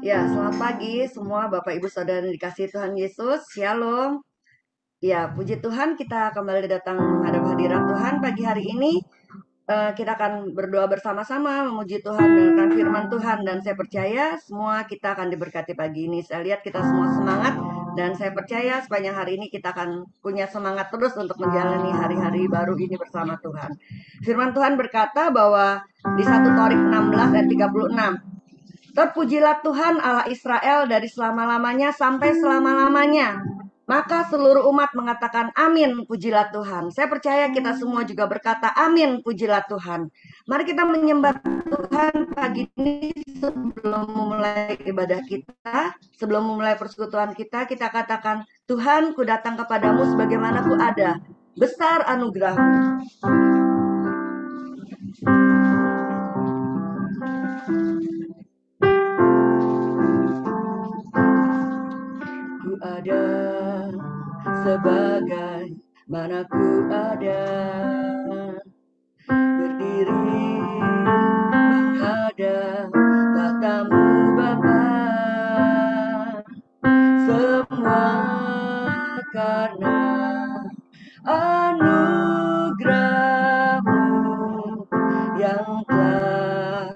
Ya, selamat pagi semua Bapak Ibu Saudara yang dikasihi Tuhan Yesus. Shalom. Ya, puji Tuhan kita kembali datang menghadap hadirat Tuhan pagi hari ini. Kita akan berdoa bersama-sama memuji Tuhan dengan firman Tuhan. Dan saya percaya semua kita akan diberkati pagi ini. Saya lihat kita semua semangat. Dan saya percaya sepanjang hari ini kita akan punya semangat terus untuk menjalani hari-hari baru ini bersama Tuhan. Firman Tuhan berkata bahwa di 1 Torik 16 ayat 36. Terpujilah Tuhan Allah Israel dari selama-lamanya sampai selama-lamanya. Maka seluruh umat mengatakan amin, pujilah Tuhan. Saya percaya kita semua juga berkata amin, pujilah Tuhan. Mari kita menyembah Tuhan pagi ini sebelum memulai ibadah kita. Sebelum memulai persekutuan kita katakan, Tuhan, ku datang kepadamu sebagaimana ku ada. Besar anugerahmu. Ku ada sebagai mana ku ada, berdiri menghadap tatamu Bapa, semua karena anugerahmu yang telah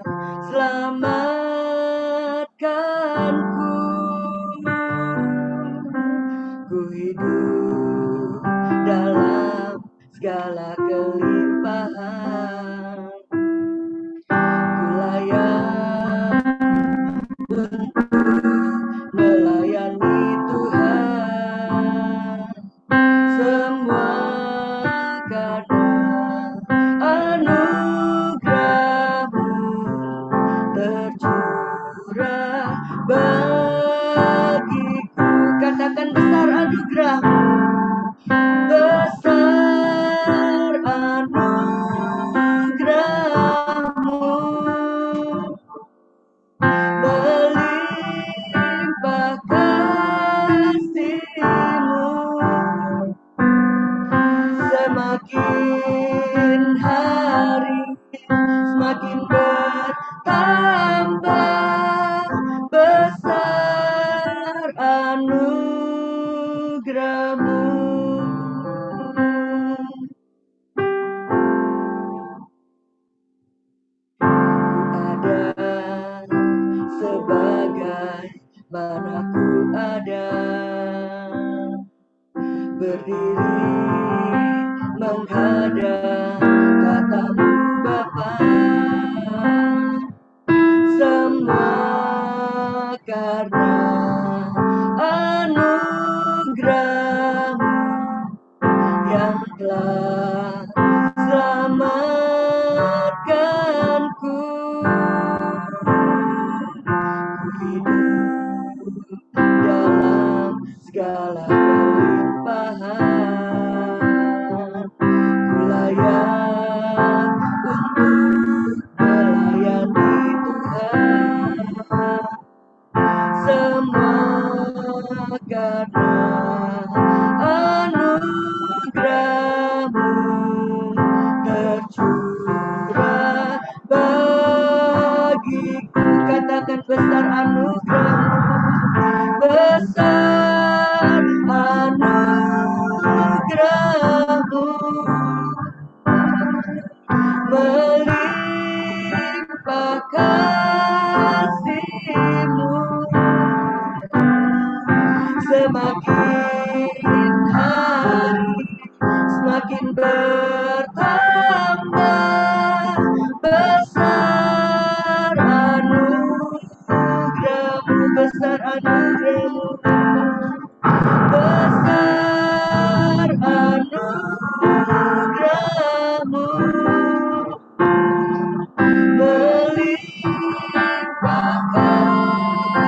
selamatkanku. Ku hidup dalam segala kelimpahan, ku layak untuk melayani Tuhan, semua karena anugerahmu tercurah bagiku. Katakan besar anugerahmu, besar anugerahmu, melimpah kasih-Mu, semakin hari semakin bertambah besar anugerahmu. Ku ada sebagai mana ku ada, berdiri menghadap tatamu Bapa, semua karena anugerahmu yang telah selamatkanku. Ku hidup dalam segala kelimpahan, ku layak untuk melayani Tuhan, semua karena anugerahmu tercurah bagiku. Katakan besar anugerahmu, besar anugerahmu, melimpah kasih-Mu, semakin hari semakin bertambah besar anugerahmu, besar anugerahmu, besar anugerahmu, melimpah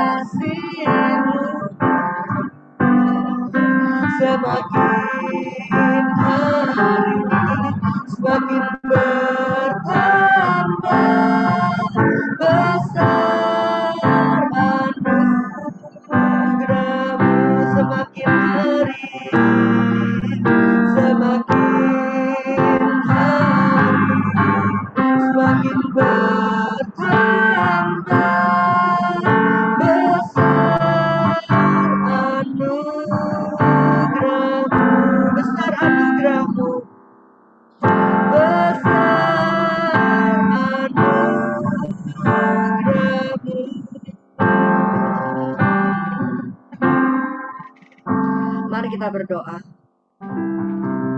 kasih-Mu, semakin hari semakin bertambah besar anugerahmu, semakin hari semakin hari semakin bertambah kita berdoa.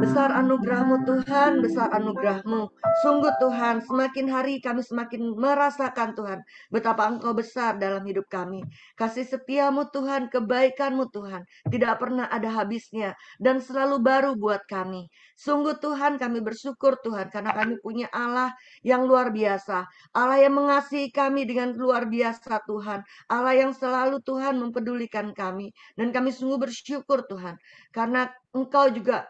Besar anugerah-Mu Tuhan, besar anugerah-Mu. Sungguh Tuhan, semakin hari kami semakin merasakan Tuhan, betapa Engkau besar dalam hidup kami. Kasih setia-Mu Tuhan, kebaikan-Mu Tuhan, tidak pernah ada habisnya dan selalu baru buat kami. Sungguh Tuhan, kami bersyukur Tuhan, karena kami punya Allah yang luar biasa. Allah yang mengasihi kami dengan luar biasa Tuhan. Allah yang selalu Tuhan mempedulikan kami. Dan kami sungguh bersyukur Tuhan, karena Engkau juga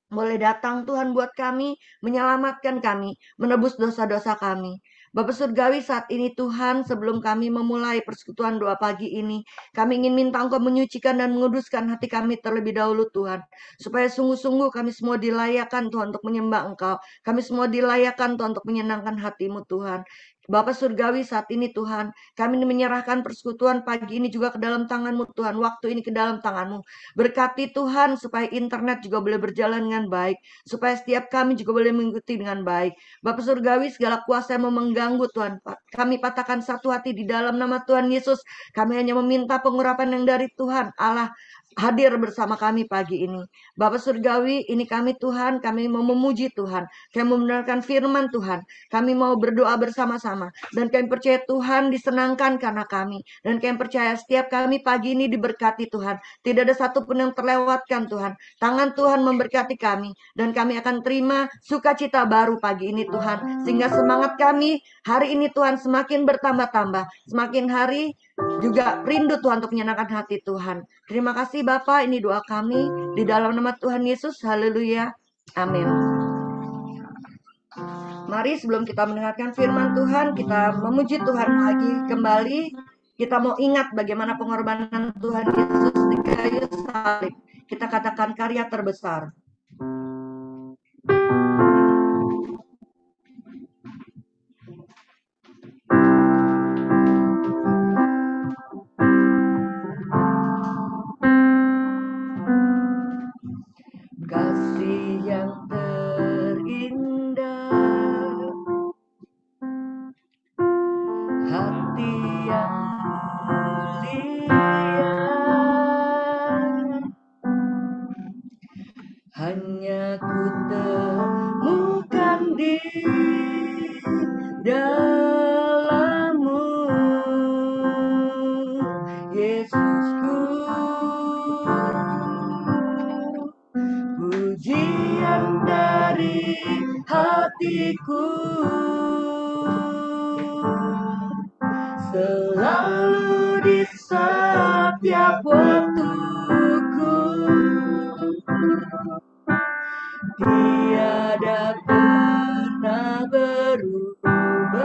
boleh datang Tuhan buat kami, menyelamatkan kami, menebus dosa-dosa kami. Bapa Surgawi, saat ini Tuhan, sebelum kami memulai persekutuan doa pagi ini, kami ingin minta Engkau menyucikan dan menguduskan hati kami terlebih dahulu Tuhan. Supaya sungguh-sungguh kami semua dilayakkan Tuhan untuk menyembah Engkau. Kami semua dilayakkan Tuhan untuk menyenangkan hati-Mu Tuhan. Bapa Surgawi, saat ini Tuhan, kami menyerahkan persekutuan pagi ini juga ke dalam tangan-Mu Tuhan. Waktu ini ke dalam tangan-Mu. Berkati Tuhan supaya internet juga boleh berjalan dengan baik. Supaya setiap kami juga boleh mengikuti dengan baik. Bapa Surgawi, segala kuasa yang mau mengganggu Tuhan, kami patahkan satu hati di dalam nama Tuhan Yesus. Kami hanya meminta pengurapan yang dari Tuhan Allah hadir bersama kami pagi ini. Bapa Surgawi, ini kami Tuhan, kami mau memuji Tuhan. Kami membenarkan firman Tuhan. Kami mau berdoa bersama-sama. Dan kami percaya Tuhan disenangkan karena kami. Dan kami percaya setiap kami pagi ini diberkati Tuhan. Tidak ada satupun yang terlewatkan Tuhan. Tangan Tuhan memberkati kami. Dan kami akan terima sukacita baru pagi ini Tuhan. Sehingga semangat kami hari ini Tuhan semakin bertambah-tambah. Semakin hari juga rindu Tuhan untuk menyenangkan hati Tuhan. Terima kasih Bapa, ini doa kami di dalam nama Tuhan Yesus. Haleluya. Amin. Mari sebelum kita mendengarkan firman Tuhan, kita memuji Tuhan lagi kembali. Kita mau ingat bagaimana pengorbanan Tuhan Yesus di kayu salib. Kita katakan karya terbesar. Kasih yang terindah, hati yang mulia, hanya ku temukan di dalam-Mu, Yesusku. Pujian dari hatiku selalu di setiap waktuku, tiada pernah berubah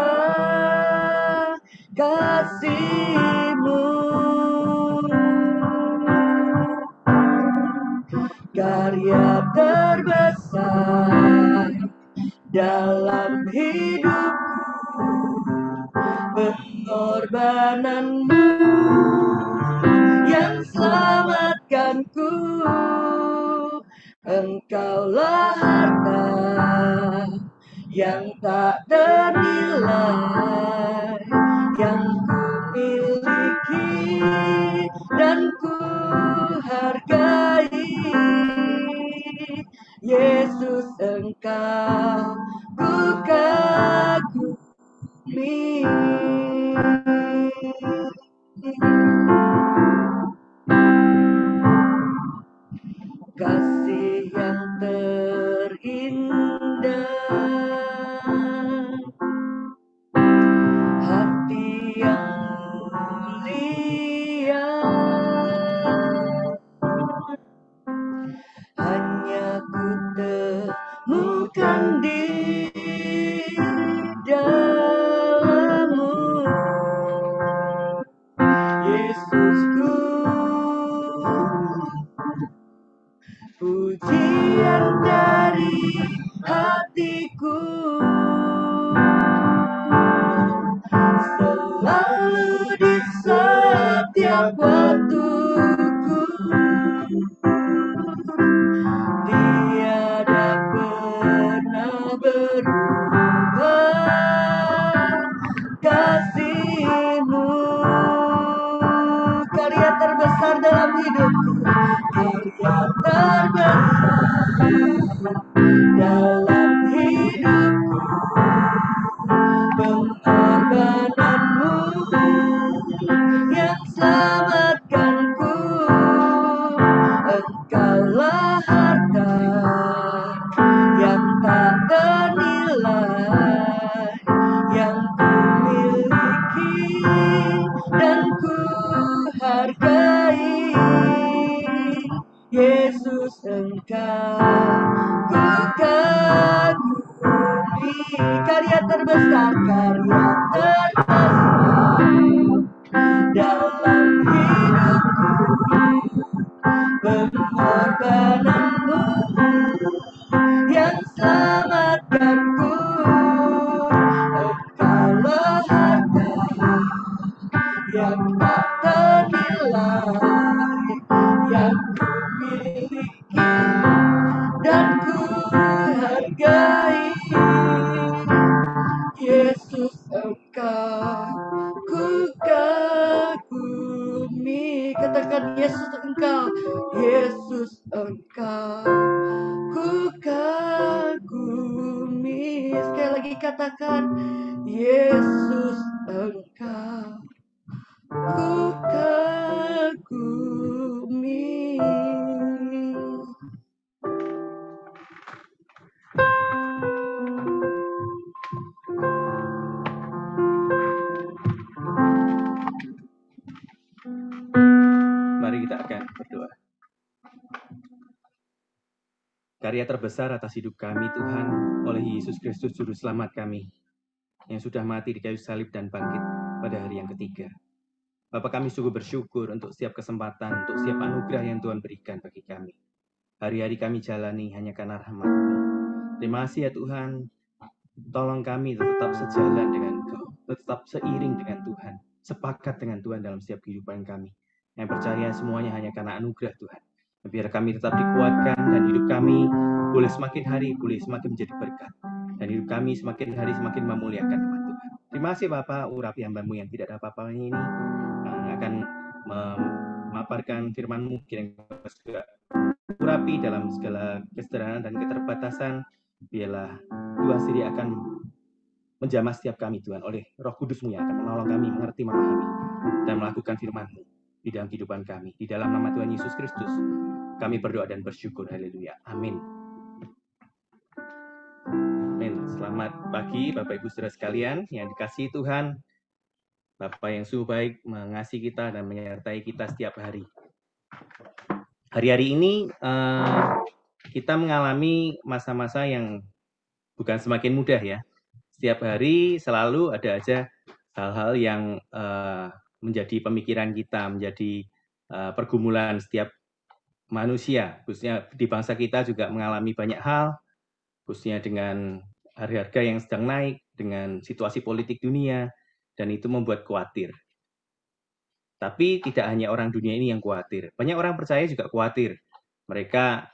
kasih-Mu. Karya terbesar dalam hidupku, pengorbanan-Mu yang selamatkanku. Engkaulah harta yang tak ternilai, yang ku miliki dan ku hargai. Yesus, Engkau ku kagumi. Kasih yang terindah, hati yang mulia, hanya ku temukan di dalam-Mu, Yesusku. Pujian dari hatiku selalu di setiap waktuku, tiada pernah berubah kasih-Mu. Karya terbesar dalam hidupku, karya terbesar, karya terbesar dalam hidupku, pengorbananmu yang selamatkanku. Engkaulah harta yang tak ternilai yang ku miliki dan ku hargai. Yesus, Engkau ku kagumi. Katakan Yesus Engkau, Yesus Engkau ku kagumi. Sekali lagi katakan, Yesus Engkau ku kagumi. Mari kita akan berdoa. Karya terbesar atas hidup kami, Tuhan, oleh Yesus Kristus Juru Selamat kami, yang sudah mati di kayu salib dan bangkit pada hari yang ketiga. Bapak, kami sungguh bersyukur untuk setiap kesempatan, untuk setiap anugerah yang Tuhan berikan bagi kami. Hari-hari kami jalani hanya karena rahmat-Mu. Terima kasih ya Tuhan, tolong kami tetap sejalan dengan Engkau, tetap seiring dengan Tuhan, sepakat dengan Tuhan dalam setiap kehidupan kami. Yang percaya semuanya hanya karena anugerah Tuhan. Biar kami tetap dikuatkan dan hidup kami boleh semakin hari boleh semakin menjadi berkat. Dan hidup kami semakin hari semakin memuliakan nama Tuhan. Terima kasih Bapak, urapi hamba-Mu yang tidak ada apa-apanya ini akan memaparkan firman-Mu, kiranya juga urapi dalam segala kesederhanaan dan keterbatasan. Biarlah Tuhan sendiri akan menjamah setiap kami Tuhan oleh Roh Kudus-Mu yang akan menolong kami mengerti, memahami dan melakukan firman-Mu di dalam kehidupan kami. Di dalam nama Tuhan Yesus Kristus, kami berdoa dan bersyukur. Haleluya. Amin. Amin. Selamat pagi Bapak Ibu Saudara sekalian yang dikasihi Tuhan. Bapak yang sungguh baik mengasihi kita dan menyertai kita setiap hari. Hari-hari ini kita mengalami masa-masa yang bukan semakin mudah ya. Setiap hari selalu ada aja hal-hal yang menjadi pemikiran kita, menjadi pergumulan setiap manusia, khususnya di bangsa kita juga mengalami banyak hal, khususnya dengan harga-harga yang sedang naik, dengan situasi politik dunia, dan itu membuat khawatir. Tapi tidak hanya orang dunia ini yang khawatir, banyak orang percaya juga khawatir. Mereka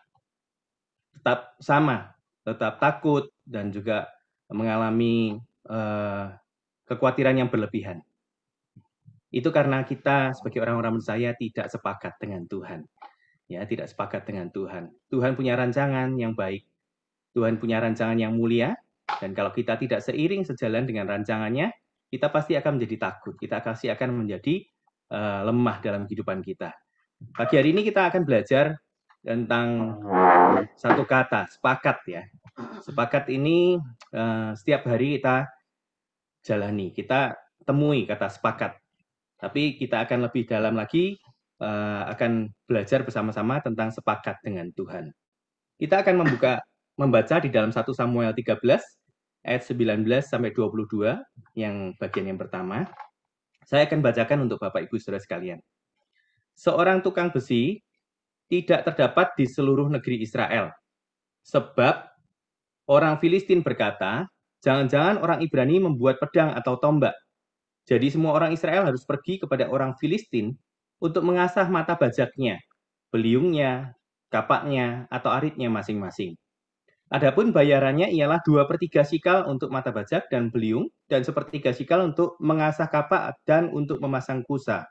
tetap sama, tetap takut, dan juga mengalami kekhawatiran yang berlebihan. Itu karena kita sebagai orang-orang percaya tidak sepakat dengan Tuhan. Ya, tidak sepakat dengan Tuhan. Tuhan punya rancangan yang baik. Tuhan punya rancangan yang mulia. Dan kalau kita tidak seiring sejalan dengan rancangannya, kita pasti akan menjadi takut. Kita pasti akan menjadi lemah dalam kehidupan kita. Pagi hari ini kita akan belajar tentang satu kata, sepakat ya. Sepakat ini setiap hari kita jalani. Kita temui kata sepakat. Tapi kita akan lebih dalam lagi, akan belajar bersama-sama tentang sepakat dengan Tuhan. Kita akan membaca di dalam 1 Samuel 13, ayat 19-22, yang bagian yang pertama. Saya akan bacakan untuk Bapak Ibu Saudara sekalian. Seorang tukang besi tidak terdapat di seluruh negeri Israel. Sebab orang Filistin berkata, jangan-jangan orang Ibrani membuat pedang atau tombak. Jadi semua orang Israel harus pergi kepada orang Filistin untuk mengasah mata bajaknya, beliungnya, kapaknya, atau aritnya masing-masing. Adapun bayarannya ialah 2/3 sikal untuk mata bajak dan beliung, dan 1/3 sikal untuk mengasah kapak dan untuk memasang kusa.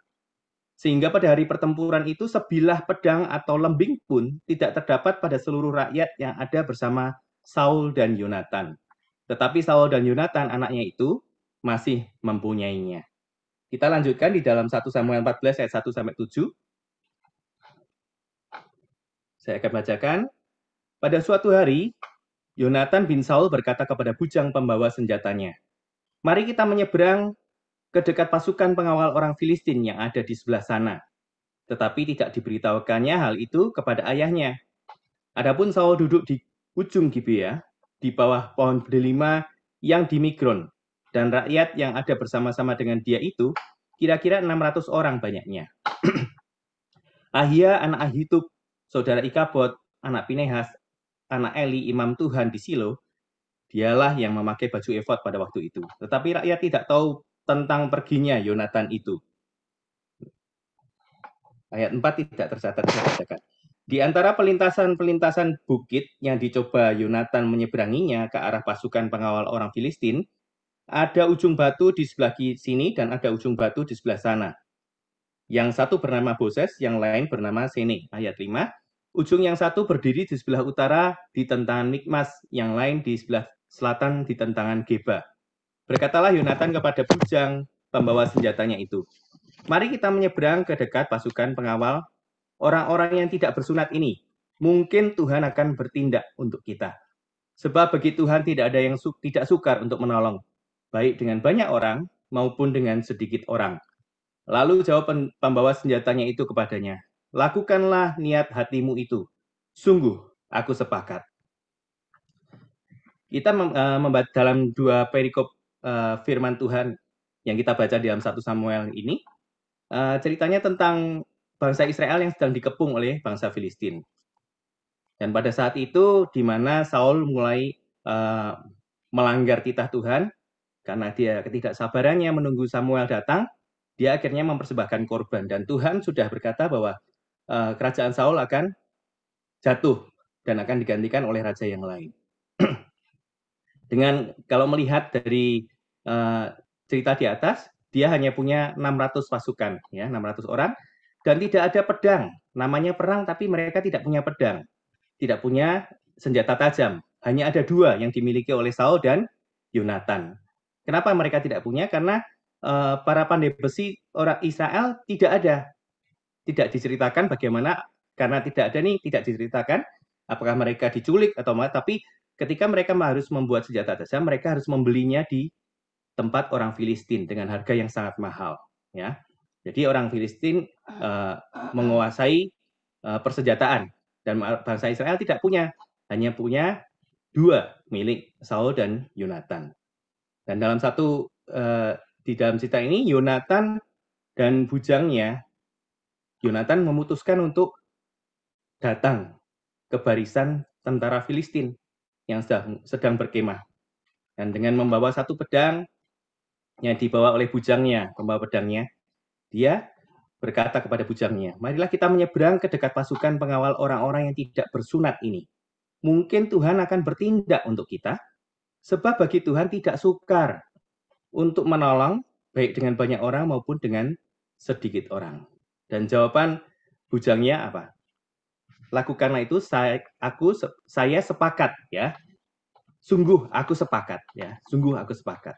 Sehingga pada hari pertempuran itu sebilah pedang atau lembing pun tidak terdapat pada seluruh rakyat yang ada bersama Saul dan Yonatan. Tetapi Saul dan Yonatan anaknya itu masih mempunyainya. Kita lanjutkan di dalam 1 Samuel 14 ayat 1-7. Saya akan bacakan. Pada suatu hari, Yonatan bin Saul berkata kepada bujang pembawa senjatanya, "Mari kita menyeberang ke dekat pasukan pengawal orang Filistin yang ada di sebelah sana." Tetapi tidak diberitahukannya hal itu kepada ayahnya. Adapun Saul duduk di ujung Gibea, di bawah pohon delima yang di Migron, dan rakyat yang ada bersama-sama dengan dia itu kira-kira 600 orang banyaknya. Ahia anak Ahitub, saudara Ikabod, anak Pinehas, anak Eli, imam Tuhan di Silo, dialah yang memakai baju efod pada waktu itu. Tetapi rakyat tidak tahu tentang perginya Yonatan itu. Ayat 4 tidak tercatat, saya bacakan. Di antara pelintasan-pelintasan bukit yang dicoba Yonatan menyeberanginya ke arah pasukan pengawal orang Filistin, ada ujung batu di sebelah sini dan ada ujung batu di sebelah sana. Yang satu bernama Boses, yang lain bernama Sene. Ayat 5. Ujung yang satu berdiri di sebelah utara di tentangan Mikmas, yang lain di sebelah selatan di tentangan Geba. Berkatalah Yonatan kepada bujang pembawa senjatanya itu, mari kita menyeberang ke dekat pasukan pengawal orang-orang yang tidak bersunat ini. Mungkin Tuhan akan bertindak untuk kita. Sebab bagi Tuhan tidak ada yang tidak sukar untuk menolong, baik dengan banyak orang maupun dengan sedikit orang. Lalu jawab pembawa senjatanya itu kepadanya, lakukanlah niat hatimu itu. Sungguh, aku sepakat. Kita membaca dalam dua perikop firman Tuhan yang kita baca di dalam 1 Samuel ini, ceritanya tentang bangsa Israel yang sedang dikepung oleh bangsa Filistin. Dan pada saat itu, di mana Saul mulai melanggar titah Tuhan, karena dia ketidaksabarannya menunggu Samuel datang, dia akhirnya mempersembahkan korban. Dan Tuhan sudah berkata bahwa kerajaan Saul akan jatuh dan akan digantikan oleh raja yang lain. Dengan kalau melihat dari cerita di atas, dia hanya punya 600 pasukan, ya, 600 orang, dan tidak ada pedang. Namanya perang, tapi mereka tidak punya pedang, tidak punya senjata tajam. Hanya ada 2 yang dimiliki oleh Saul dan Yonatan. Kenapa mereka tidak punya? Karena para pandai besi orang Israel tidak ada. Tidak diceritakan bagaimana, karena tidak ada nih, tidak diceritakan apakah mereka diculik atau apa, tapi ketika mereka harus membuat senjata tajam, mereka harus membelinya di tempat orang Filistin dengan harga yang sangat mahal. Ya, jadi orang Filistin menguasai persenjataan dan bangsa Israel tidak punya, hanya punya 2 milik Saul dan Yonatan. Dan dalam di dalam cerita ini Yonatan dan bujangnya, Yonatan memutuskan untuk datang ke barisan tentara Filistin yang sedang berkemah. Dan dengan membawa 1 pedang yang dibawa oleh bujangnya, pembawa pedangnya, dia berkata kepada bujangnya, marilah kita menyeberang ke dekat pasukan pengawal orang-orang yang tidak bersunat ini. Mungkin Tuhan akan bertindak untuk kita, sebab bagi Tuhan tidak sukar untuk menolong, baik dengan banyak orang maupun dengan sedikit orang. Dan jawaban bujangnya apa? Lakukanlah itu, saya sepakat, ya. Sungguh aku sepakat, ya. Sungguh aku sepakat.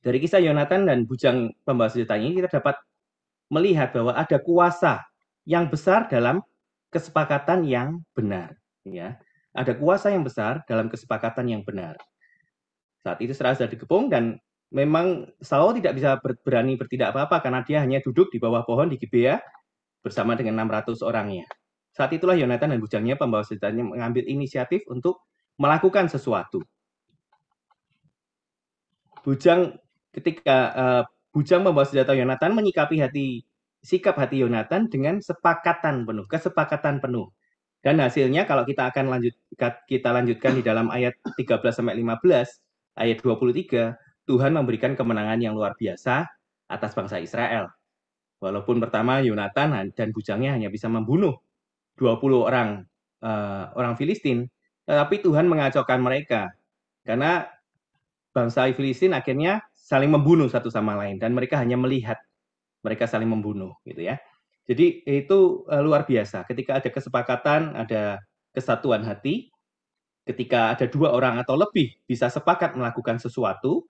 Dari kisah Yonatan dan bujang pembawa senjata ini, kita dapat melihat bahwa ada kuasa yang besar dalam kesepakatan yang benar. Ya, ada kuasa yang besar dalam kesepakatan yang benar. Saat itu Israel sudah dikepung dan memang Saul tidak bisa berani bertindak apa-apa karena dia hanya duduk di bawah pohon di Gibea bersama dengan 600 orangnya. Saat itulah Yonatan dan bujangnya pembawa senjatanya mengambil inisiatif untuk melakukan sesuatu. Bujang pembawa senjata Yonatan menyikapi sikap hati Yonatan dengan kesepakatan penuh. Dan hasilnya kalau kita lanjutkan di dalam ayat 13-15, ayat 23, Tuhan memberikan kemenangan yang luar biasa atas bangsa Israel. Walaupun pertama Yonatan dan bujangnya hanya bisa membunuh 20 orang Filistin, tetapi Tuhan mengacaukan mereka. Karena bangsa Filistin akhirnya saling membunuh satu sama lain dan mereka hanya melihat mereka saling membunuh, gitu ya. Jadi itu luar biasa. Ketika ada kesepakatan, ada kesatuan hati, ketika ada 2 orang atau lebih bisa sepakat melakukan sesuatu,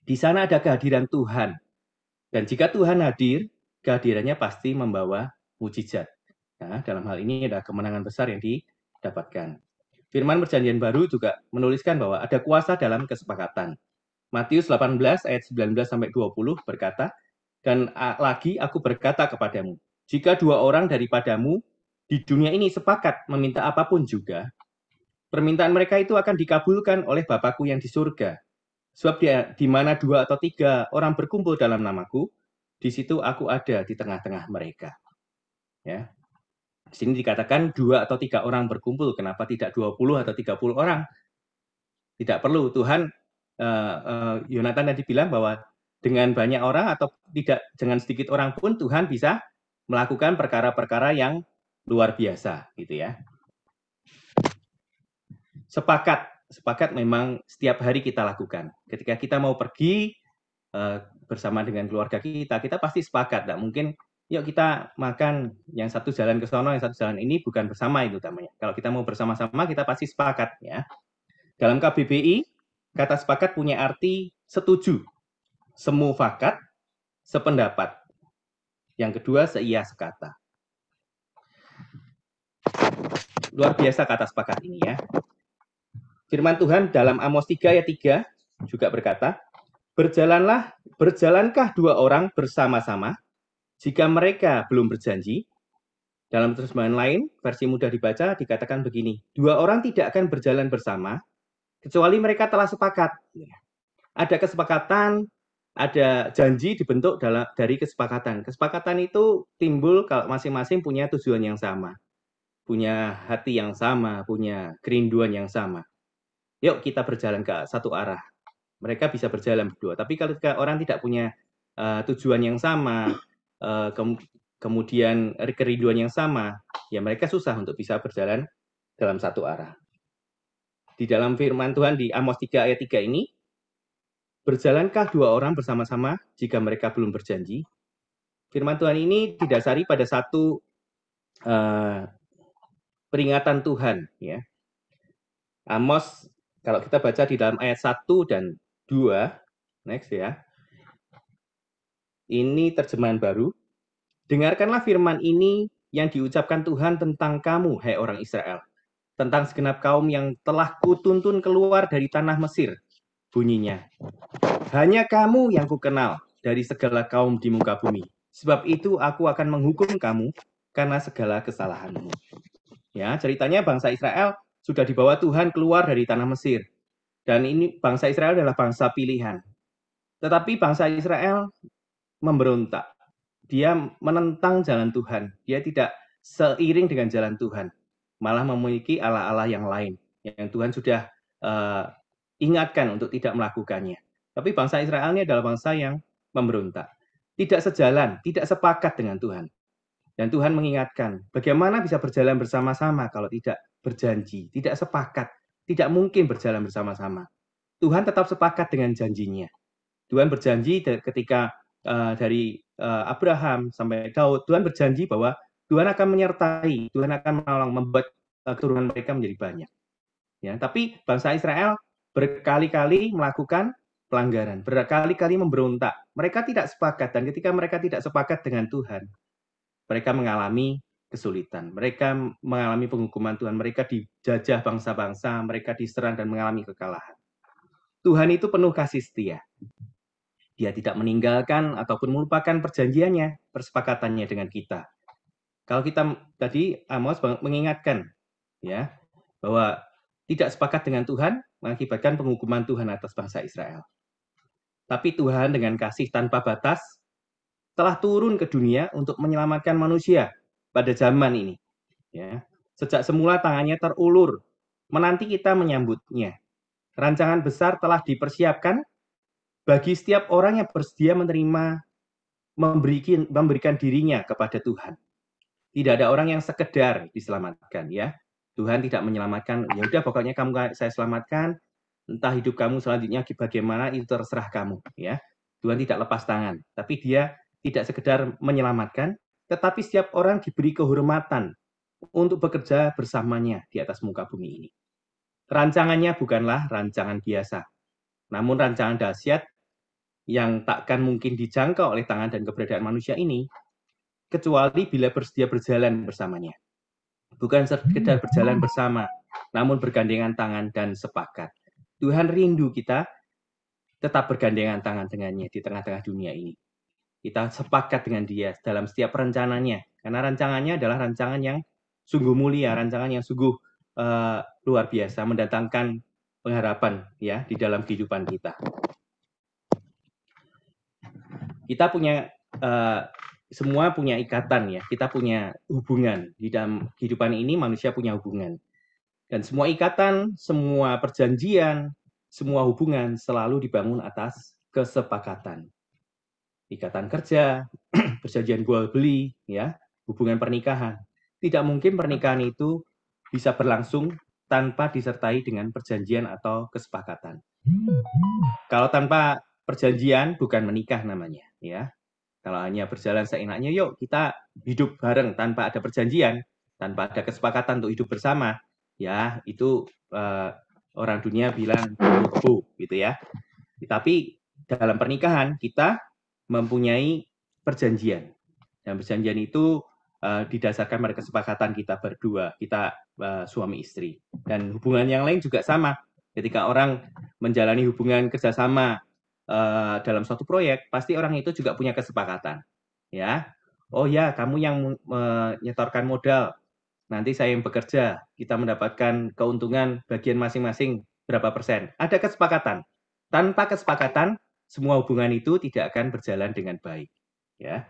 di sana ada kehadiran Tuhan. Dan jika Tuhan hadir, kehadirannya pasti membawa mujizat. Nah, dalam hal ini ada kemenangan besar yang didapatkan. Firman Perjanjian Baru juga menuliskan bahwa ada kuasa dalam kesepakatan. Matius 18 ayat 19-20 berkata, dan lagi aku berkata kepadamu, jika 2 orang daripadamu di dunia ini sepakat meminta apapun juga, permintaan mereka itu akan dikabulkan oleh Bapakku yang di surga. Sebab di mana 2 atau 3 orang berkumpul dalam namaku, di situ aku ada di tengah-tengah mereka. Ya. Di sini dikatakan 2 atau 3 orang berkumpul, kenapa tidak 20 atau 30 orang? Tidak perlu. Tuhan, Yonatan tadi bilang bahwa dengan banyak orang atau tidak dengan sedikit orang pun Tuhan bisa melakukan perkara-perkara yang luar biasa, gitu ya. Sepakat memang setiap hari kita lakukan. Ketika kita mau pergi bersama dengan keluarga kita pasti sepakat. Tidak mungkin, yuk kita makan yang satu jalan ke sono, yang satu jalan ini, bukan bersama itu namanya. Kalau kita mau bersama-sama, kita pasti sepakat, ya. Dalam KBBI, kata sepakat punya arti setuju, semufakat, sependapat. Yang kedua, seia sekata. Luar biasa kata sepakat ini, ya. Firman Tuhan dalam Amos 3 ayat 3 juga berkata, Berjalankah 2 orang bersama-sama jika mereka belum berjanji? Dalam terjemahan lain, versi mudah dibaca, dikatakan begini, 2 orang tidak akan berjalan bersama, kecuali mereka telah sepakat. Ada kesepakatan, ada janji dibentuk dari kesepakatan. Kesepakatan itu timbul kalau masing-masing punya tujuan yang sama, punya hati yang sama, punya kerinduan yang sama. Yuk kita berjalan ke satu arah. Mereka bisa berjalan berdua. Tapi kalau orang tidak punya tujuan yang sama, kemudian kerinduan yang sama, ya mereka susah untuk bisa berjalan dalam satu arah. Di dalam firman Tuhan di Amos 3 ayat 3 ini, berjalankah 2 orang bersama-sama jika mereka belum berjanji? Firman Tuhan ini didasari pada satu peringatan Tuhan, ya. Amos, kalau kita baca di dalam ayat 1 dan 2, next ya. Ini terjemahan baru. Dengarkanlah firman ini yang diucapkan Tuhan tentang kamu, hai orang Israel. Tentang segenap kaum yang telah kutuntun keluar dari tanah Mesir. Bunyinya, hanya kamu yang kukenal dari segala kaum di muka bumi. Sebab itu aku akan menghukum kamu karena segala kesalahanmu. Ya, ceritanya bangsa Israel sudah dibawa Tuhan keluar dari tanah Mesir. Dan ini bangsa Israel adalah bangsa pilihan. Tetapi bangsa Israel memberontak. Dia menentang jalan Tuhan. Dia tidak seiring dengan jalan Tuhan. Malah memiliki Allah-Allah yang lain. Yang Tuhan sudah ingatkan untuk tidak melakukannya. Tapi bangsa Israel ini adalah bangsa yang memberontak. Tidak sejalan, tidak sepakat dengan Tuhan. Dan Tuhan mengingatkan, bagaimana bisa berjalan bersama-sama kalau tidak berjanji, tidak sepakat, tidak mungkin berjalan bersama-sama. Tuhan tetap sepakat dengan janjinya. Tuhan berjanji ketika dari Abraham sampai Daud, Tuhan berjanji bahwa Tuhan akan menyertai, Tuhan akan menolong, membuat keturunan mereka menjadi banyak. Ya, tapi bangsa Israel berkali-kali melakukan pelanggaran, berkali-kali memberontak. Mereka tidak sepakat, dan ketika mereka tidak sepakat dengan Tuhan, mereka mengalami kesulitan. Mereka mengalami penghukuman Tuhan. Mereka dijajah bangsa-bangsa, mereka diserang dan mengalami kekalahan. Tuhan itu penuh kasih setia. Dia tidak meninggalkan ataupun melupakan perjanjiannya, persepakatannya dengan kita. Kalau kita tadi Amos mengingatkan, ya, bahwa tidak sepakat dengan Tuhan mengakibatkan penghukuman Tuhan atas bangsa Israel. Tapi Tuhan dengan kasih tanpa batas telah turun ke dunia untuk menyelamatkan manusia pada zaman ini. Ya. Sejak semula tangannya terulur, menanti kita menyambutnya. Rancangan besar telah dipersiapkan bagi setiap orang yang bersedia menerima, memberikan dirinya kepada Tuhan. Tidak ada orang yang sekedar diselamatkan, ya. Tuhan tidak menyelamatkan, ya udah pokoknya saya selamatkan, entah hidup kamu selanjutnya bagaimana itu terserah kamu, ya. Tuhan tidak lepas tangan, tapi Dia tidak sekedar menyelamatkan, tetapi setiap orang diberi kehormatan untuk bekerja bersamanya di atas muka bumi ini. Rancangannya bukanlah rancangan biasa, namun rancangan dahsyat yang takkan mungkin dijangkau oleh tangan dan keberadaan manusia ini, kecuali bila bersedia berjalan bersamanya. Bukan sekedar berjalan bersama, namun bergandengan tangan dan sepakat. Tuhan rindu kita tetap bergandengan tangan dengannya di tengah-tengah dunia ini. Kita sepakat dengan Dia dalam setiap rencananya, karena rancangannya adalah rancangan yang sungguh mulia, rancangan yang sungguh luar biasa, mendatangkan pengharapan ya di dalam kehidupan kita. Kita punya semua punya ikatan ya, kita punya hubungan di dalam kehidupan ini. Manusia punya hubungan, dan semua ikatan, semua perjanjian, semua hubungan selalu dibangun atas kesepakatan. Ikatan kerja, perjanjian jual beli, ya, hubungan pernikahan. Tidak mungkin pernikahan itu bisa berlangsung tanpa disertai dengan perjanjian atau kesepakatan. Kalau tanpa perjanjian bukan menikah namanya, ya. Kalau hanya berjalan seenaknya, yuk kita hidup bareng tanpa ada perjanjian, tanpa ada kesepakatan untuk hidup bersama, ya itu orang dunia bilang kebo gitu ya. Tapi dalam pernikahan kita mempunyai perjanjian, dan perjanjian itu didasarkan pada kesepakatan kita berdua, kita suami istri. Dan hubungan yang lain juga sama. Ketika orang menjalani hubungan kerjasama dalam suatu proyek, pasti orang itu juga punya kesepakatan, ya. Oh ya, kamu yang menyetorkan modal, nanti saya yang bekerja, kita mendapatkan keuntungan bagian masing-masing berapa persen. Ada kesepakatan. Tanpa kesepakatan, semua hubungan itu tidak akan berjalan dengan baik, ya.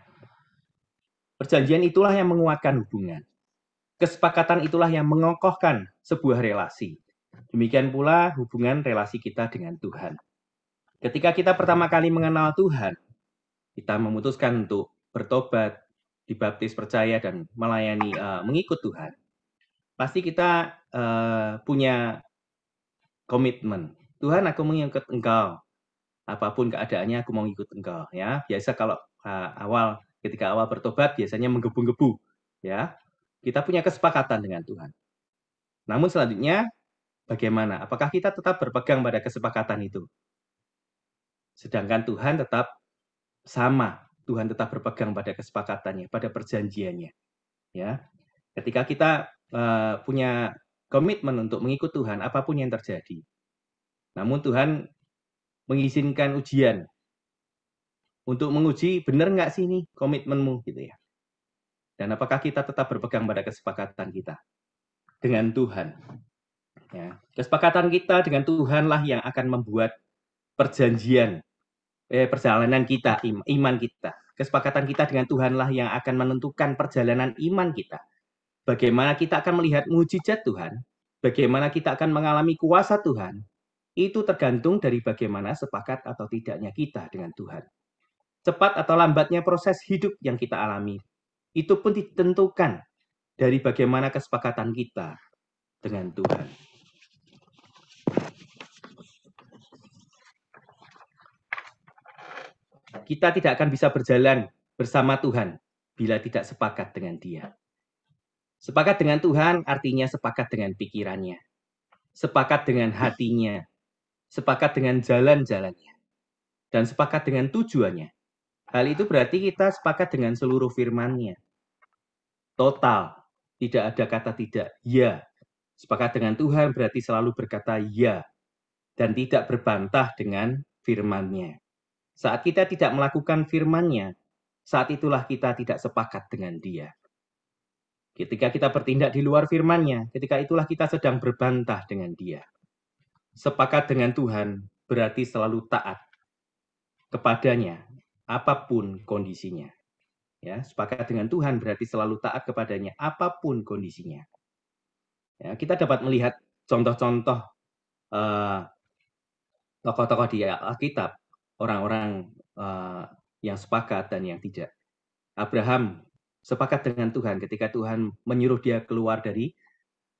Perjanjian itulah yang menguatkan hubungan. Kesepakatan itulah yang mengokohkan sebuah relasi. Demikian pula hubungan relasi kita dengan Tuhan. Ketika kita pertama kali mengenal Tuhan, kita memutuskan untuk bertobat, dibaptis, percaya, dan melayani, mengikut Tuhan. Pasti kita punya komitmen. Tuhan, aku mengikut Engkau. Apapun keadaannya, aku mau ikut Engkau. Ya, biasa kalau ketika awal bertobat biasanya menggebu-gebu. Ya, kita punya kesepakatan dengan Tuhan. Namun selanjutnya, bagaimana? Apakah kita tetap berpegang pada kesepakatan itu? Sedangkan Tuhan tetap sama. Tuhan tetap berpegang pada kesepakatannya, pada perjanjiannya. Ya, ketika kita punya komitmen untuk mengikut Tuhan, apapun yang terjadi. Namun Tuhan mengizinkan ujian untuk menguji benar nggak sih ini komitmenmu gitu ya. Dan apakah kita tetap berpegang pada kesepakatan kita dengan Tuhan? Ya, kesepakatan kita dengan Tuhanlah yang akan membuat perjanjian perjalanan kita, iman kita. Kesepakatan kita dengan Tuhanlah yang akan menentukan perjalanan iman kita. Bagaimana kita akan melihat mujizat Tuhan, bagaimana kita akan mengalami kuasa Tuhan, itu tergantung dari bagaimana sepakat atau tidaknya kita dengan Tuhan. Cepat atau lambatnya proses hidup yang kita alami, itu pun ditentukan dari bagaimana kesepakatan kita dengan Tuhan. Kita tidak akan bisa berjalan bersama Tuhan bila tidak sepakat dengan Dia. Sepakat dengan Tuhan artinya sepakat dengan pikirannya, sepakat dengan hatinya, sepakat dengan jalan-jalannya, dan sepakat dengan tujuannya. Hal itu berarti kita sepakat dengan seluruh firman-Nya. Total, tidak ada kata tidak, ya. Sepakat dengan Tuhan berarti selalu berkata ya, dan tidak berbantah dengan firman-Nya. Saat kita tidak melakukan firman-Nya, saat itulah kita tidak sepakat dengan Dia. Ketika kita bertindak di luar firman-Nya, ketika itulah kita sedang berbantah dengan Dia. Sepakat dengan Tuhan berarti selalu taat kepadanya, apapun kondisinya. Ya, sepakat dengan Tuhan berarti selalu taat kepadanya, apapun kondisinya. Ya, kita dapat melihat contoh-contoh tokoh-tokoh di Alkitab, orang-orang yang sepakat dan yang tidak. Abraham sepakat dengan Tuhan ketika Tuhan menyuruh dia keluar dari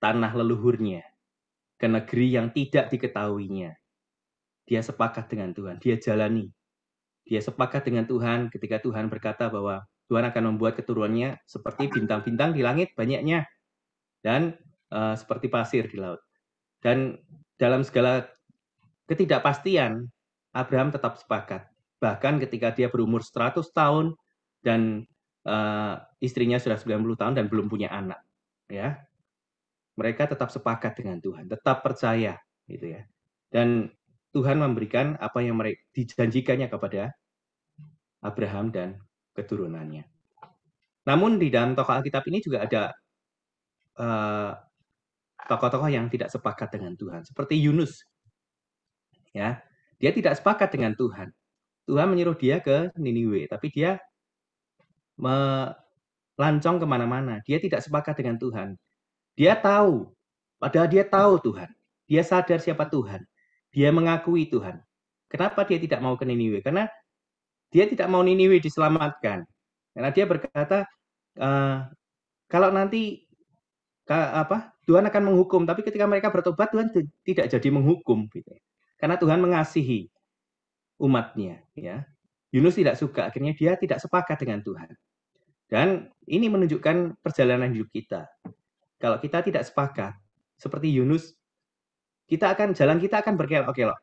tanah leluhurnya ke negeri yang tidak diketahuinya. Dia sepakat dengan Tuhan, dia jalani. Dia sepakat dengan Tuhan ketika Tuhan berkata bahwa Tuhan akan membuat keturunannya seperti bintang-bintang di langit banyaknya, dan seperti pasir di laut. Dan dalam segala ketidakpastian, Abraham tetap sepakat. Bahkan ketika dia berumur 100 tahun dan istrinya sudah 90 tahun dan belum punya anak, ya, mereka tetap sepakat dengan Tuhan, tetap percaya, gitu ya. Dan Tuhan memberikan apa yang mereka dijanjikannya kepada Abraham dan keturunannya. Namun di dalam tokoh Alkitab ini juga ada tokoh-tokoh yang tidak sepakat dengan Tuhan, seperti Yunus. Ya, dia tidak sepakat dengan Tuhan. Tuhan menyuruh dia ke Niniwe, tapi dia melancong kemana-mana. Dia tidak sepakat dengan Tuhan. Dia tahu, padahal dia tahu Tuhan. Dia sadar siapa Tuhan. Dia mengakui Tuhan. Kenapa dia tidak mau ke Niniwe? Karena dia tidak mau Niniwe diselamatkan. Karena dia berkata, kalau nanti Tuhan akan menghukum, tapi ketika mereka bertobat, Tuhan tidak jadi menghukum. Gitu. Karena Tuhan mengasihi umatnya. Ya. Yunus tidak suka, akhirnya dia tidak sepakat dengan Tuhan. Dan ini menunjukkan perjalanan hidup kita. Kalau kita tidak sepakat, seperti Yunus, jalan kita akan berkelok-kelok.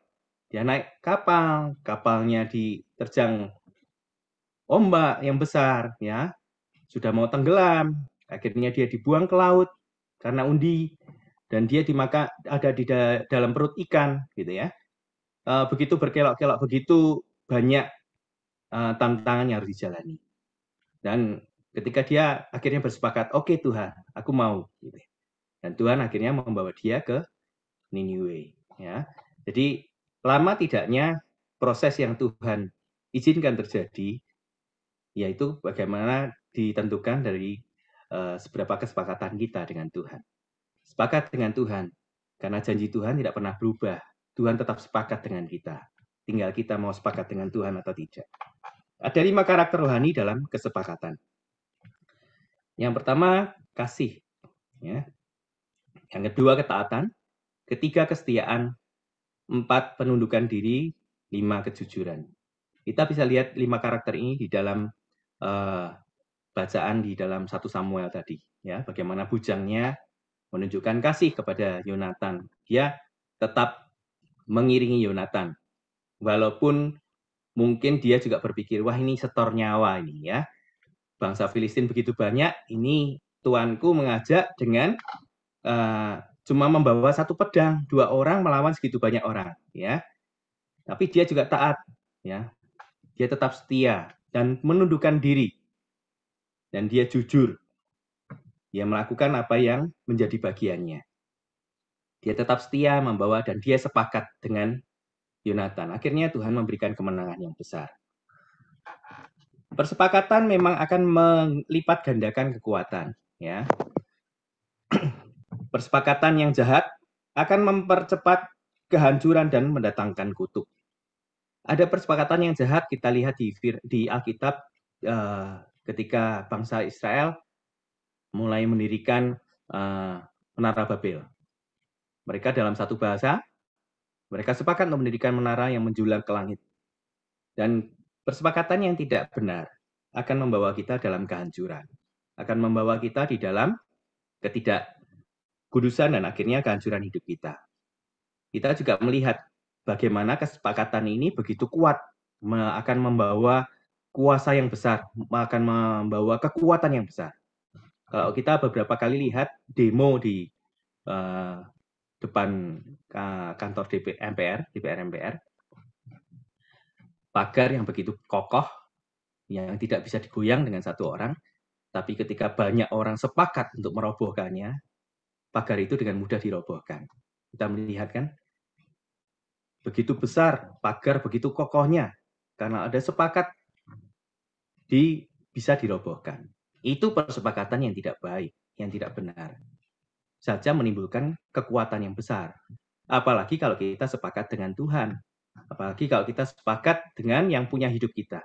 Dia naik kapal, kapalnya diterjang ombak yang besar, ya, sudah mau tenggelam, akhirnya dia dibuang ke laut karena undi, dan dia ada di dalam perut ikan, gitu ya. Begitu berkelok-kelok, begitu banyak tantangan yang harus dijalani. Dan ketika dia akhirnya bersepakat, oke Tuhan, aku mau, gitu. Dan Tuhan akhirnya membawa dia ke Niniwe, ya. Jadi lama tidaknya proses yang Tuhan izinkan terjadi, yaitu bagaimana ditentukan dari seberapa kesepakatan kita dengan Tuhan. Sepakat dengan Tuhan, karena janji Tuhan tidak pernah berubah. Tuhan tetap sepakat dengan kita. Tinggal kita mau sepakat dengan Tuhan atau tidak. Ada 5 karakter rohani dalam kesepakatan. Yang pertama, kasih. Ya. Yang kedua, ketaatan. Ketiga, kesetiaan. 4, penundukan diri. 5, kejujuran. Kita bisa lihat 5 karakter ini di dalam bacaan di dalam 1 Samuel tadi. Ya, bagaimana bujangnya menunjukkan kasih kepada Yonatan. Dia tetap mengiringi Yonatan. Walaupun mungkin dia juga berpikir, wah ini setor nyawa ini ya. Bangsa Filistin begitu banyak, ini tuanku mengajak dengan cuma membawa 1 pedang, 2 orang melawan segitu banyak orang, ya. Tapi dia juga taat, ya. Dia tetap setia dan menundukkan diri. Dan dia jujur. Dia melakukan apa yang menjadi bagiannya. Dia tetap setia membawa dan dia sepakat dengan Yonatan. Akhirnya Tuhan memberikan kemenangan yang besar. Persepakatan memang akan melipat gandakan kekuatan, ya. Persepakatan yang jahat akan mempercepat kehancuran dan mendatangkan kutuk. Ada persepakatan yang jahat kita lihat di Alkitab ketika bangsa Israel mulai mendirikan menara Babel. Mereka dalam satu bahasa, mereka sepakat untuk mendirikan menara yang menjulang ke langit. Dan persepakatan yang tidak benar akan membawa kita dalam kehancuran. Akan membawa kita di dalam ketidakkudusan dan akhirnya kehancuran hidup kita. Kita juga melihat bagaimana kesepakatan ini begitu kuat, akan membawa kuasa yang besar, akan membawa kekuatan yang besar. Kalau kita beberapa kali lihat demo di depan kantor DPR MPR, pagar yang begitu kokoh, yang tidak bisa digoyang dengan 1 orang, tapi ketika banyak orang sepakat untuk merobohkannya, pagar itu dengan mudah dirobohkan. Kita melihat kan, begitu besar pagar, begitu kokohnya, karena ada sepakat bisa dirobohkan. Itu persepakatan yang tidak baik, yang tidak benar. Saja menimbulkan kekuatan yang besar. Apalagi kalau kita sepakat dengan Tuhan. Apalagi kalau kita sepakat dengan yang punya hidup kita.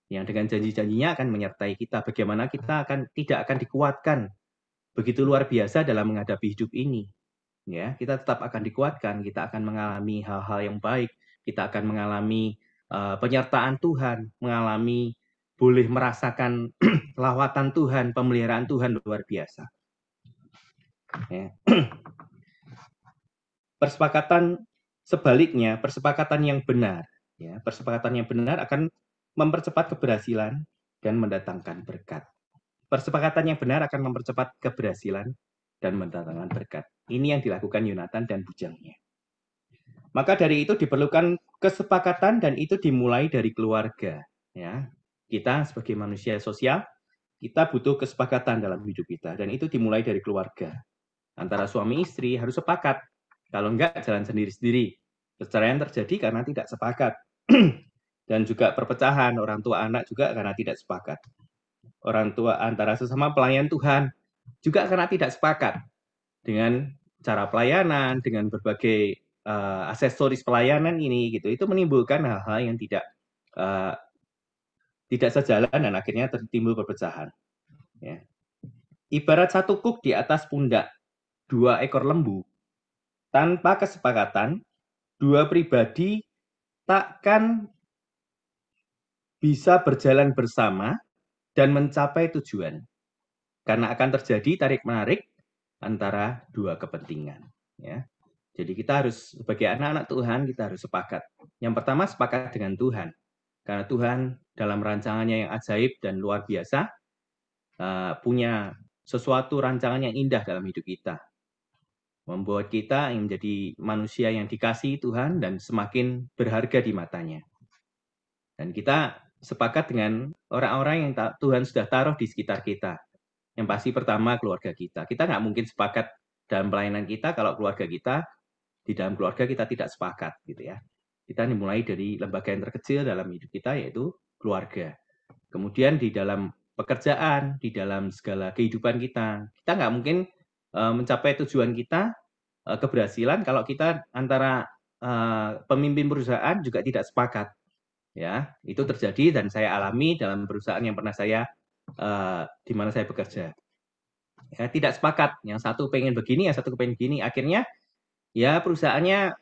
Yang dengan janji-janjinya akan menyertai kita. Bagaimana kita tidak akan dikuatkan begitu luar biasa dalam menghadapi hidup ini. Ya, kita tetap akan dikuatkan, kita akan mengalami hal-hal yang baik, kita akan mengalami penyertaan Tuhan, boleh merasakan lawatan Tuhan, pemeliharaan Tuhan luar biasa. Ya. Persepakatan sebaliknya, persepakatan yang benar, ya, persepakatan yang benar akan mempercepat keberhasilan dan mendatangkan berkat. Persepakatan yang benar akan mempercepat keberhasilan dan mendatangkan berkat. Ini yang dilakukan Yonatan dan bujangnya. Maka dari itu diperlukan kesepakatan dan itu dimulai dari keluarga. Ya. Kita sebagai manusia sosial, kita butuh kesepakatan dalam hidup kita dan itu dimulai dari keluarga. antara suami istri harus sepakat. Kalau enggak, jalan sendiri-sendiri. Perceraian terjadi karena tidak sepakat. Dan juga perpecahan orang tua anak juga karena tidak sepakat. Orang tua antara sesama pelayan Tuhan juga karena tidak sepakat dengan cara pelayanan, dengan berbagai aksesoris pelayanan ini gitu. Itu menimbulkan hal-hal yang tidak sejalan dan akhirnya timbul perpecahan. Ya. Ibarat satu kuk di atas pundak 2 ekor lembu, tanpa kesepakatan, 2 pribadi takkan bisa berjalan bersama dan mencapai tujuan. Karena akan terjadi tarik-menarik antara 2 kepentingan. Ya. Jadi kita harus, sebagai anak-anak Tuhan, kita harus sepakat. Yang pertama, sepakat dengan Tuhan. Karena Tuhan dalam rancangannya yang ajaib dan luar biasa, punya sesuatu rancangan yang indah dalam hidup kita. Membuat kita menjadi manusia yang dikasihi Tuhan dan semakin berharga di matanya. Dan kita sepakat dengan orang-orang yang Tuhan sudah taruh di sekitar kita. Yang pasti pertama keluarga kita. Kita nggak mungkin sepakat dalam pelayanan kita kalau keluarga kita, di dalam keluarga kita tidak sepakat gitu ya. Kita dimulai dari lembaga yang terkecil dalam hidup kita, yaitu keluarga. Kemudian di dalam pekerjaan, di dalam segala kehidupan kita nggak mungkin mencapai tujuan kita, keberhasilan kalau kita antara pemimpin perusahaan juga tidak sepakat. Ya, itu terjadi dan saya alami dalam perusahaan yang pernah saya di mana saya bekerja. Ya, tidak sepakat. Yang satu pengen begini, yang satu pengen begini. Akhirnya ya perusahaannya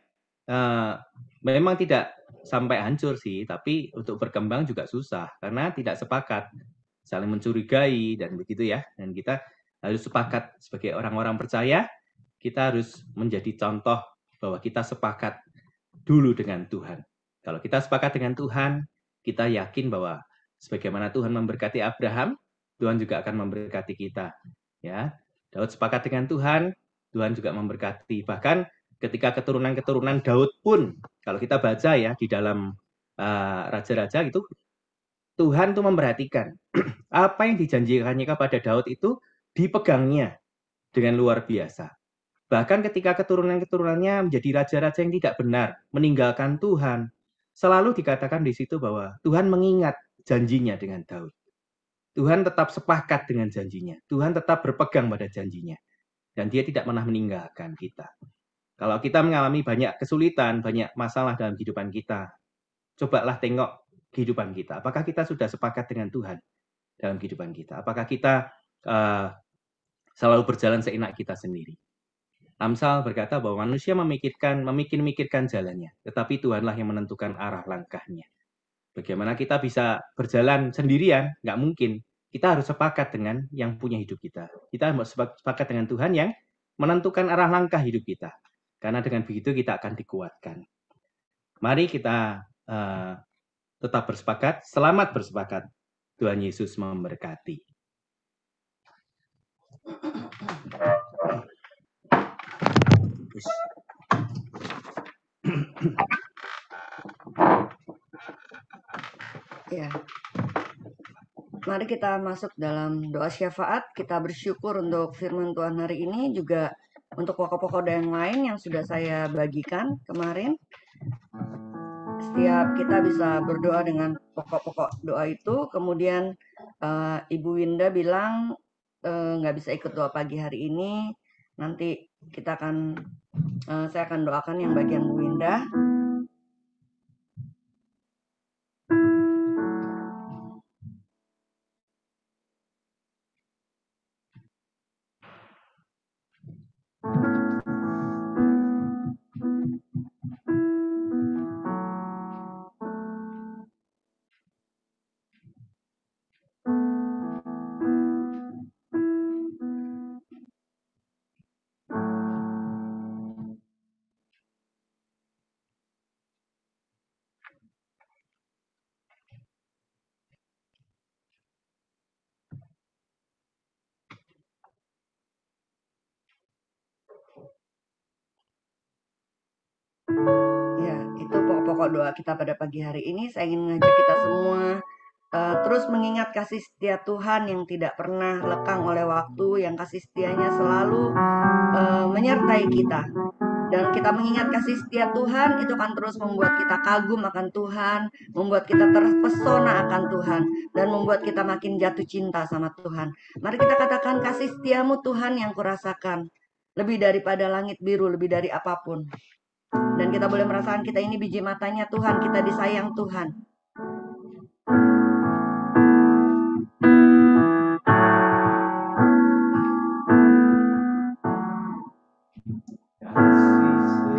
memang tidak sampai hancur sih, tapi untuk berkembang juga susah karena tidak sepakat, saling mencurigai dan begitu ya. Dan kita harus sepakat sebagai orang-orang percaya, kita harus menjadi contoh bahwa kita sepakat dulu dengan Tuhan. Kalau kita sepakat dengan Tuhan, kita yakin bahwa sebagaimana Tuhan memberkati Abraham, Tuhan juga akan memberkati kita. Ya, Daud sepakat dengan Tuhan, Tuhan juga memberkati. Bahkan ketika keturunan-keturunan Daud pun, kalau kita baca ya di dalam raja-raja itu, Tuhan tuh memperhatikan apa yang dijanjikannya kepada Daud itu dipegangnya dengan luar biasa. Bahkan ketika keturunan-keturunannya menjadi raja-raja yang tidak benar, meninggalkan Tuhan, selalu dikatakan di situ bahwa Tuhan mengingat janjinya dengan Daud. Tuhan tetap sepakat dengan janjinya. Tuhan tetap berpegang pada janjinya. Dan dia tidak pernah meninggalkan kita. Kalau kita mengalami banyak kesulitan, banyak masalah dalam kehidupan kita, cobalah tengok kehidupan kita. Apakah kita sudah sepakat dengan Tuhan dalam kehidupan kita? Apakah kita selalu berjalan seenak kita sendiri? Amsal berkata bahwa manusia memikir-mikirkan jalannya, tetapi Tuhanlah yang menentukan arah langkahnya. Bagaimana kita bisa berjalan sendirian? Nggak mungkin. Kita harus sepakat dengan yang punya hidup kita. Kita harus sepakat dengan Tuhan yang menentukan arah langkah hidup kita. Karena dengan begitu kita akan dikuatkan. Mari kita tetap bersepakat. Selamat bersepakat. Tuhan Yesus memberkati. Ya. Mari kita masuk dalam doa syafaat. Kita bersyukur untuk firman Tuhan hari ini, juga untuk pokok-pokok doa yang lain yang sudah saya bagikan kemarin. Setiap kita bisa berdoa dengan pokok-pokok doa itu. Kemudian Ibu Winda bilang nggak bisa ikut doa pagi hari ini. Nanti kita saya akan doakan yang bagian Bu Winda. Ya, itu pokok-pokok doa kita pada pagi hari ini. Saya ingin mengajak kita semua terus mengingat kasih setia Tuhan yang tidak pernah lekang oleh waktu, yang kasih setianya selalu menyertai kita. Dan kita mengingat kasih setia Tuhan, itu akan terus membuat kita kagum akan Tuhan, membuat kita terpesona akan Tuhan, dan membuat kita makin jatuh cinta sama Tuhan. Mari kita katakan, kasih setiamu Tuhan yang kurasakan, lebih daripada langit biru, lebih dari apapun. Dan kita boleh merasakan kita ini biji matanya Tuhan, kita disayang Tuhan.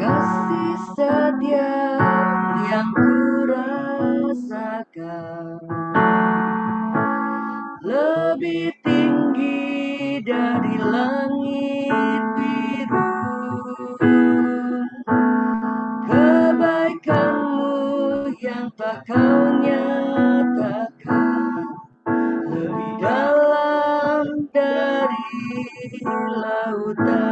Kasih setiamu yang kurasakan lebih tinggi dari langit biru. Kebaikanmu yang tak kau nyatakan lebih dalam dari lautan.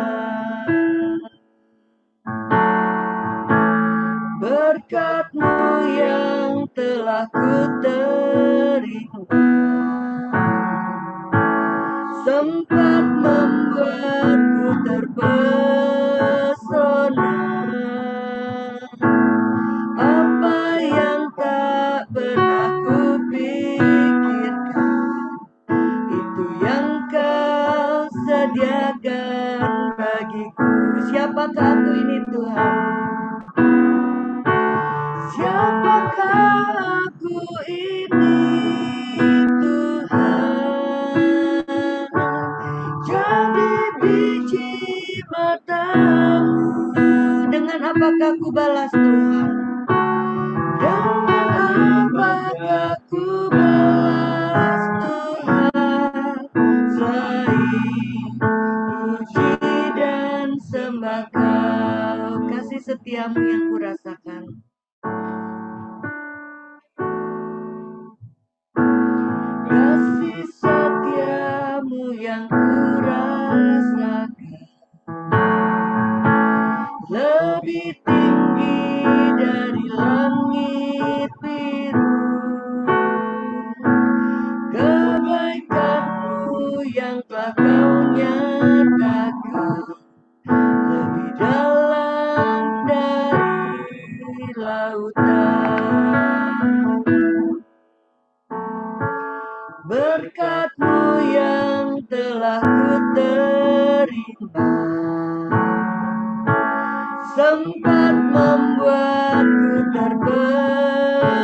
Berkat-Mu yang telah ku terima sempat membuatku terpesona. Apa yang tak pernah ku pikirkan, itu yang Kau sediakan bagiku. Siapakah aku ini Tuhan? Siapakah aku ini Tuhan? Jadi biji mata-Mu. Dengan apakah ku balas Tuhan? Dengan apakah ku balas Tuhan? Selain puji dan sembah Kau, kasih setiamu yang kurasakan. Kasih setiamu yang kurasakan lebih tinggi dari langit biru. Kebaikan-Mu yang telah Kau nyatakan lebih dalam dari lautan. Berkat-Mu yang telah ku terima sempat membuatku terpesona.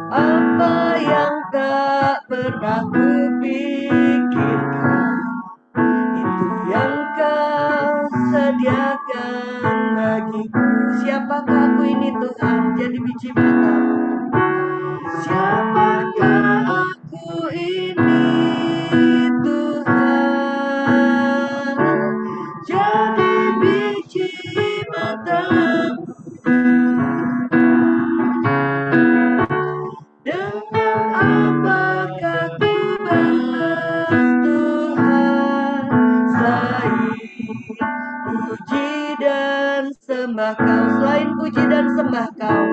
Apa yang tak pernah ku pikirkan, itu yang Kau sediakan bagiku. Siapakah aku ini Tuhan? Jadi biji mata-Mu. Siapakah aku ini Tuhan? Jadi biji mata-Mu. Dengan apakah ku balas Tuhan? Selain puji dan sembah Kau, selain puji dan sembah Kau,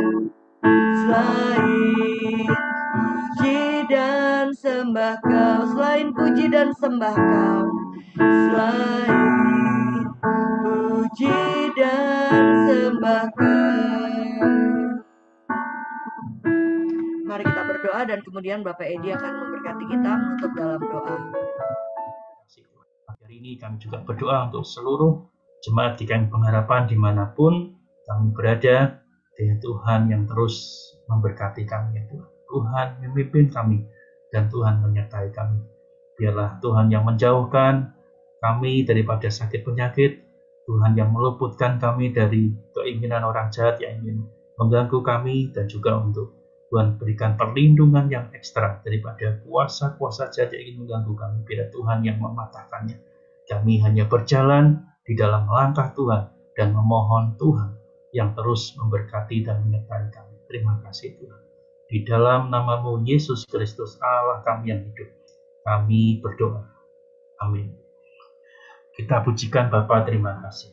selain puji dan sembah Kau, selain puji dan sembah Kau, selain puji dan sembah Kau. Mari kita berdoa dan kemudian Bapak Edi akan memberkati kita menutup dalam doa. Hari ini kami juga berdoa untuk seluruh jemaat GKM Pengharapan dimanapun kami berada. Ya Tuhan yang terus memberkati kami, ya Tuhan. Tuhan memimpin kami dan Tuhan menyertai kami. Biarlah Tuhan yang menjauhkan kami daripada sakit penyakit, Tuhan yang meluputkan kami dari keinginan orang jahat yang ingin mengganggu kami, dan juga untuk Tuhan berikan perlindungan yang ekstra daripada kuasa-kuasa jahat yang ingin mengganggu kami. Biar Tuhan yang mematahkannya. Kami hanya berjalan di dalam langkah Tuhan dan memohon Tuhan yang terus memberkati dan menyertai kami. Terima kasih Tuhan. Di dalam nama-Mu Yesus Kristus Allah kami yang hidup, kami berdoa. Amin. Kita pujikan Bapa, terima kasih.